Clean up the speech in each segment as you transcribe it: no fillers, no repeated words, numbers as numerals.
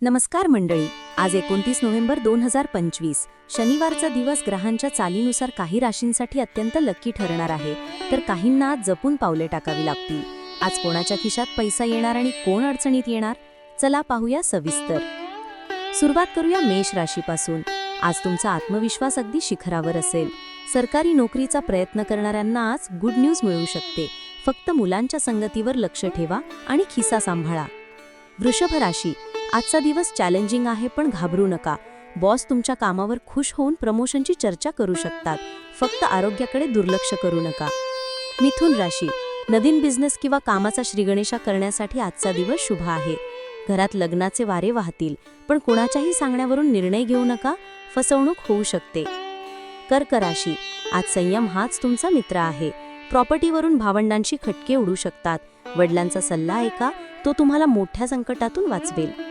नमस्कार मंडळी. आज 29 नोव्हेंबर 2025 शनिवारचा दिवस ग्रहांच्या चालीनुसार काही राशींसाठी अत्यंत लक्की ठरणार आहे, तर काहींना आज जपून पावले टाकावी लागतील. आज कोणाच्या खिशात पैसा येणार आणि कोण अडचणीत येणार, चला पाहूया सविस्तर. सुरुवात करूया मेष राशीपासून. आज तुमचा आत्मविश्वास अगदी शिखरावर असेल. सरकारी नोकरीचा प्रयत्न करणाऱ्यांना आज गुड न्यूज मिळू शकते. फक्त मुलांच्या संगतीवर लक्ष ठेवा आणि खिसा सांभाळा. वृषभ राशी. आजचा दिवस चॅलेंजिंग आहे, पण घाबरू नका. बॉस तुमच्या कामावर खुश होऊन प्रमोशनची चर्चा करू शकतात. फक्त आरोग्याकडे दुर्लक्ष करू नका. मिथुन राशी. नवीन बिझनेस किंवा कामाचा श्रीगणेशा करण्यासाठी आजचा दिवस शुभ आहे. घरात लग्नाचे वारे वाहतील, पण कोणाच्याही सांगण्यावरून निर्णय घेऊ नका. फसवणूक होऊ शकते. कर्क राशी. आज संयम हाच तुमचा मित्र आहे. प्रॉपर्टीवरून भावंडांशी खटके उडू शकतात. वडिलांचा सल्ला ऐका, तो तुम्हाला मोठ्या संकटातून वाचवेल.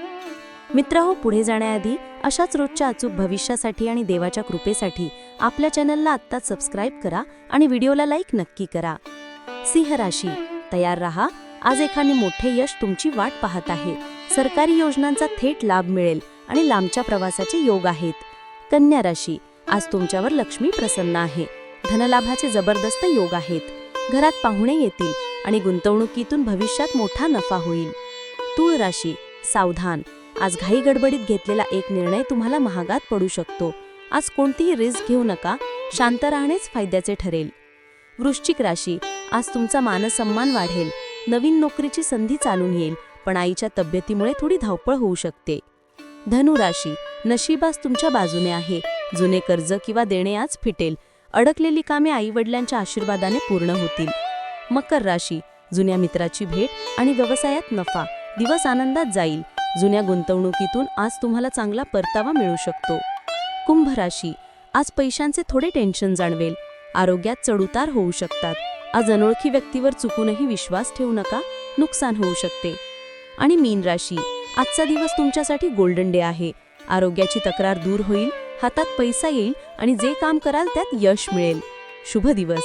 मित्रहो, पुढे जाण्याआधी अशाच रोजच्या अचूक भविष्यासाठी आणि देवाच्या कृपेसाठी आपल्या चॅनलला आत्ताच सबस्क्राईब करा आणि व्हिडिओला लाईक नक्की करा. सिंह राशी. तयार रहा, आज एखादे मोठे यश तुमची वाट पाहत आहे. सरकारी योजनांचा थेट लाभ मिळेल आणि लांबच्या प्रवासाचे योग आहेत. कन्या राशी. आज तुमच्यावर लक्ष्मी प्रसन्न आहे. धनलाभाचे जबरदस्त योग आहेत. घरात पाहुणे येतील आणि गुंतवणुकीतून भविष्यात मोठा नफा होईल. तूळ राशी. सावधान, आज घाई गडबडीत घेतलेला एक निर्णय तुम्हाला महागात पडू शकतो. आज कोणतीही रिस्क घेऊ नका. शांत राहणेच फायद्याचे ठरेल. वृश्चिक राशी. आज तुमचा मानसन्मान वाढेल. नवीन नोकरीची संधी चालून येईल, पण आईच्या तब्येतीमुळे थोडी धावपळ होऊ शकते. धनु राशी. नशीब आज तुमच्या बाजूने आहे. जुने कर्ज किंवा देणे आज फिटेल. अडकलेली कामे आईवडिलांच्या आशीर्वादाने पूर्ण होतील. मकर राशी. जुन्या मित्राची भेट आणि व्यवसायात नफा. दिवस आनंदात जाईल. जुन्या गुंतवणुकीतून आज तुम्हाला चांगला परतावा मिळू शकतो. कुंभ राशी. आज पैशांचे थोडे टेन्शन जाणवेल. आरोग्यात चढउतार होऊ शकतात. आज अनोळखी व्यक्तीवर चुकूनही विश्वास ठेवू नका, नुकसान होऊ शकते. आणि मीन राशी. आजचा दिवस तुमच्यासाठी गोल्डन डे आहे. आरोग्याची तक्रार दूर होईल, हातात पैसा येईल आणि जे काम कराल त्यात यश मिळेल. शुभ दिवस.